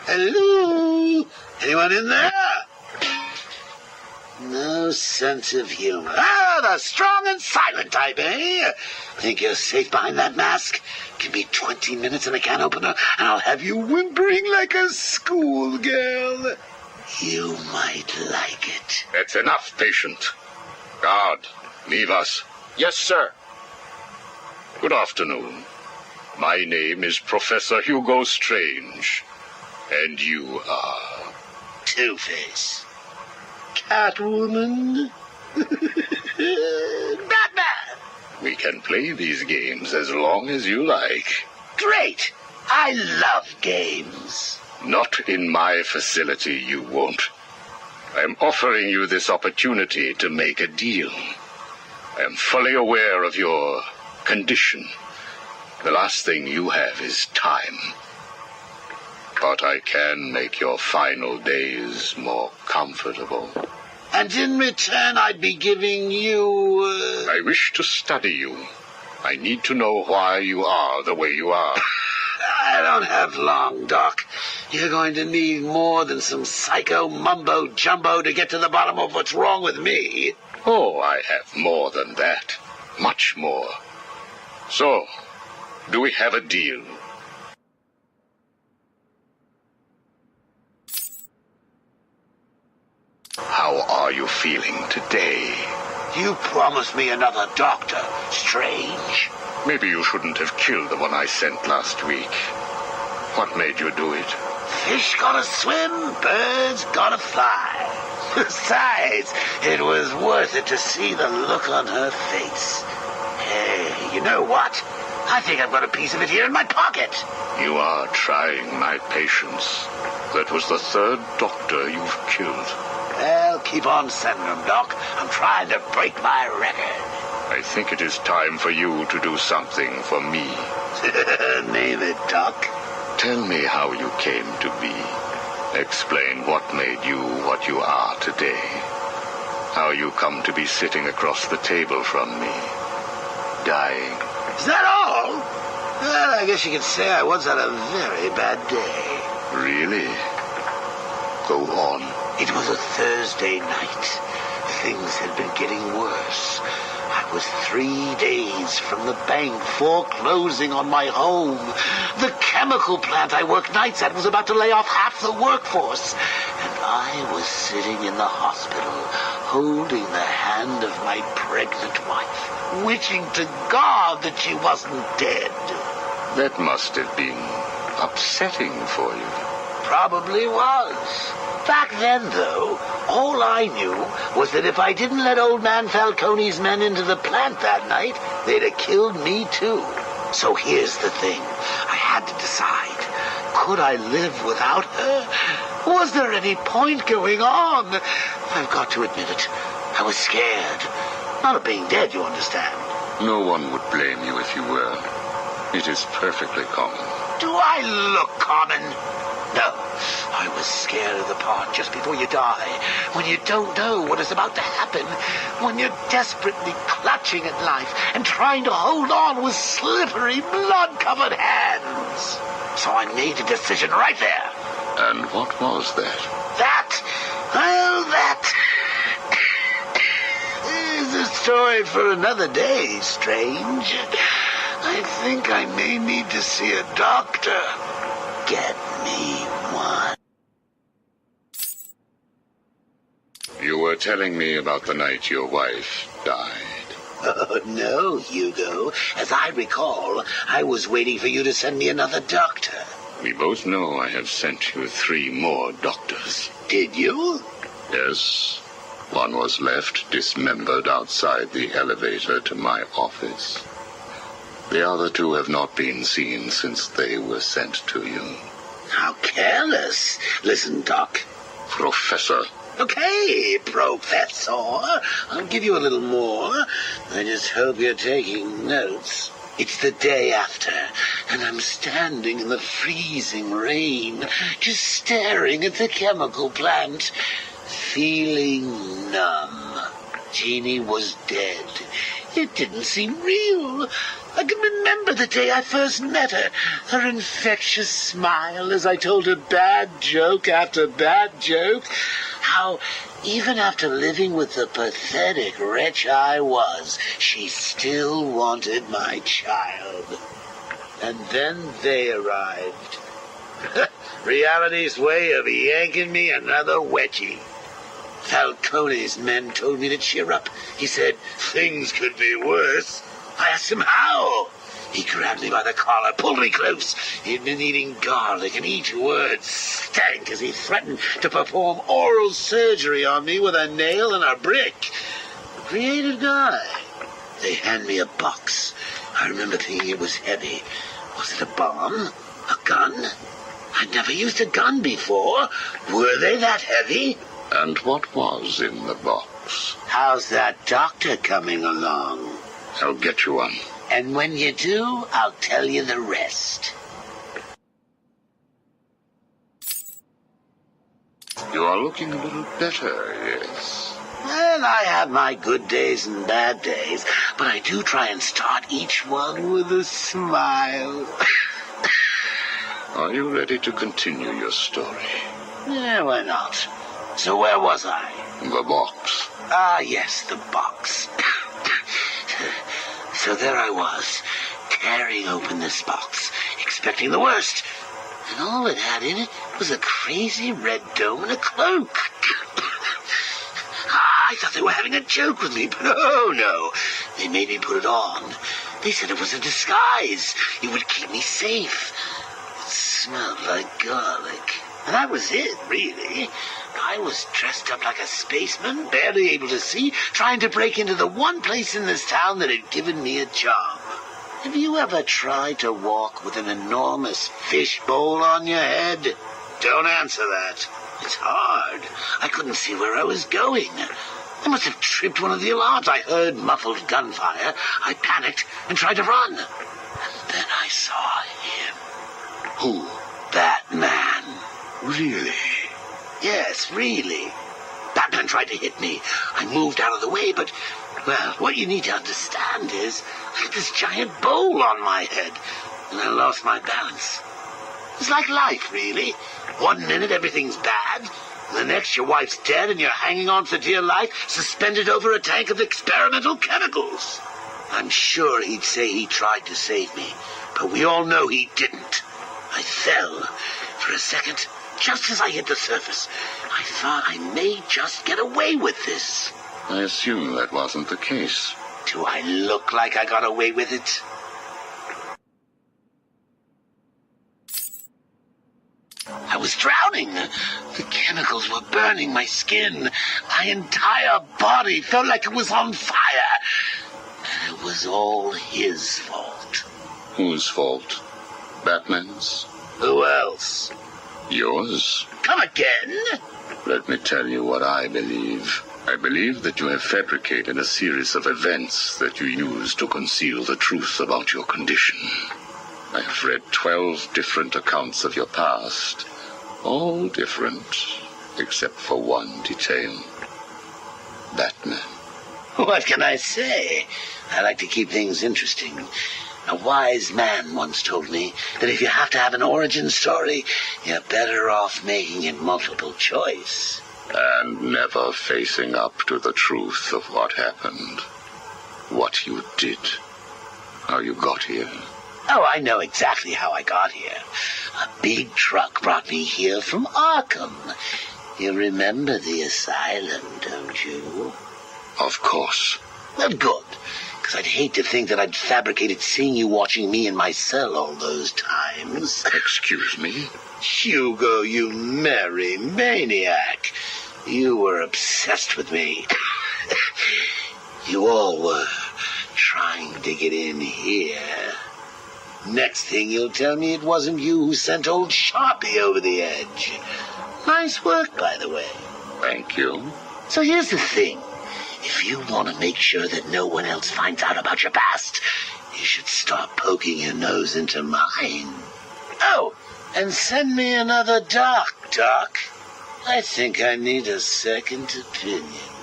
Hello? Anyone in there? No sense of humor. Ah, the strong and silent type, eh? Think you're safe behind that mask? Give me 20 minutes and a can opener, and I'll have you whimpering like a schoolgirl. You might like it. That's enough, patient. Guard, leave us. Yes, sir. Good afternoon. My name is Professor Hugo Strange. And you are? Two-Face. Catwoman. Batman. We can play these games as long as you like. Great. I love games. Not in my facility, you won't. I am offering you this opportunity to make a deal. I am fully aware of your condition. The last thing you have is time. But I can make your final days more comfortable. And in return, I'd be giving you... I wish to study you. I need to know why you are the way you are. I don't have long, Doc. You're going to need more than some psycho mumbo-jumbo to get to the bottom of what's wrong with me. Oh, I have more than that. Much more. So, do we have a deal? How are you feeling today? You promised me another doctor, Strange. Maybe you shouldn't have killed the one I sent last week. What made you do it? Fish gotta swim, birds gotta fly. Besides, it was worth it to see the look on her face. Hey, you know what? I think I've got a piece of it here in my pocket. You are trying my patience. That was the third doctor you've killed. Well, keep on sending them, Doc. I'm trying to break my record. I think it is time for you to do something for me. Name it, Doc. Tell me how you came to be. Explain what made you what you are today. How you come to be sitting across the table from me, dying. Is that all? Well, I guess you could say I once had a very bad day. Really? Go on. It was a Thursday night. Things had been getting worse. I was 3 days from the bank foreclosing on my home. The chemical plant I worked nights at was about to lay off half the workforce. And I was sitting in the hospital, holding the hand of my pregnant wife, wishing to God that she wasn't dead. That must have been upsetting for you. Probably was. Back then, though, all I knew was that if I didn't let old man Falcone's men into the plant that night, they'd have killed me too. So here's the thing. I had to decide. Could I live without her? Was there any point going on? I've got to admit it. I was scared. Not of being dead, you understand. No one would blame you if you were. It is perfectly common. Do I look common? No, I was scared of the part just before you die, when you don't know what is about to happen, when you're desperately clutching at life and trying to hold on with slippery, blood-covered hands. So I made a decision right there. And what was that? That is a story for another day, Strange. I think I may need to see a doctor. Get me one. You were telling me about the night your wife died. Oh, no, Hugo. As I recall, I was waiting for you to send me another doctor. We both know I have sent you 3 more doctors. Did you? Yes. One was left dismembered outside the elevator to my office. The other 2 have not been seen since they were sent to you. How careless. Listen, Doc. Professor. Okay, Professor. I'll give you a little more. I just hope you're taking notes. It's the day after, and I'm standing in the freezing rain, just staring at the chemical plant, feeling numb. Jeannie was dead. It didn't seem real. I can remember the day I first met her. Her infectious smile as I told her bad joke after bad joke. How, even after living with the pathetic wretch I was, she still wanted my child. And then they arrived. Reality's way of yanking me another wedgie. Falcone's men told me to cheer up. He said things could be worse. I asked him how. He grabbed me by the collar, pulled me close. He'd been eating garlic, and each word stank as he threatened to perform oral surgery on me with a nail and a brick. Creative guy. They hand me a box. I remember thinking it was heavy. Was it a bomb? A gun? I'd never used a gun before. Were they that heavy? And what was in the box? How's that doctor coming along? I'll get you one. And when you do, I'll tell you the rest. You are looking a little better, yes. Well, I have my good days and bad days, but I do try and start each one with a smile. Are you ready to continue your story? Yeah, why not? So where was I? The box. Ah, yes, the box. So there I was, tearing open this box, expecting the worst. And all it had in it was a crazy red dome and a cloak. I thought they were having a joke with me, but oh no. They made me put it on. They said it was a disguise. It would keep me safe. It smelled like garlic. And that was it, really. I was dressed up like a spaceman, barely able to see, trying to break into the one place in this town that had given me a job. Have you ever tried to walk with an enormous fishbowl on your head? Don't answer that. It's hard. I couldn't see where I was going. I must have tripped one of the alarms. I heard muffled gunfire. I panicked and tried to run. And then I saw him. Who? Batman. Really? Yes, really. Batman tried to hit me. I moved out of the way, but, well, what you need to understand is I had this giant bowl on my head, and I lost my balance. It's like life, really. 1 minute everything's bad, the next your wife's dead and you're hanging on for dear life, suspended over a tank of experimental chemicals. I'm sure he'd say he tried to save me, but we all know he didn't. I fell. For a second, just as I hit the surface, I thought I may just get away with this. I assume that wasn't the case. Do I look like I got away with it? I was drowning. The chemicals were burning my skin. My entire body felt like it was on fire. And it was all his fault. Whose fault? Batman's? Who else? Yours? Come again? Let me tell you what I believe. I believe that you have fabricated a series of events that you use to conceal the truth about your condition. I have read 12 different accounts of your past, all different, except for one detail. Batman. What can I say? I like to keep things interesting. A wise man once told me that if you have to have an origin story, you're better off making it multiple choice. And never facing up to the truth of what happened. What you did. How you got here. Oh, I know exactly how I got here. A big truck brought me here from Arkham. You remember the asylum, don't you? Of course. Well, good. Because I'd hate to think that I'd fabricated seeing you watching me in my cell all those times. Excuse me? Hugo, you merry maniac. You were obsessed with me. You all were trying to get in here. Next thing you'll tell me it wasn't you who sent old Sharpie over the edge. Nice work, by the way. Thank you. So here's the thing. If you want to make sure that no one else finds out about your past, you should stop poking your nose into mine. Oh, and send me another doc. I think I need a second opinion.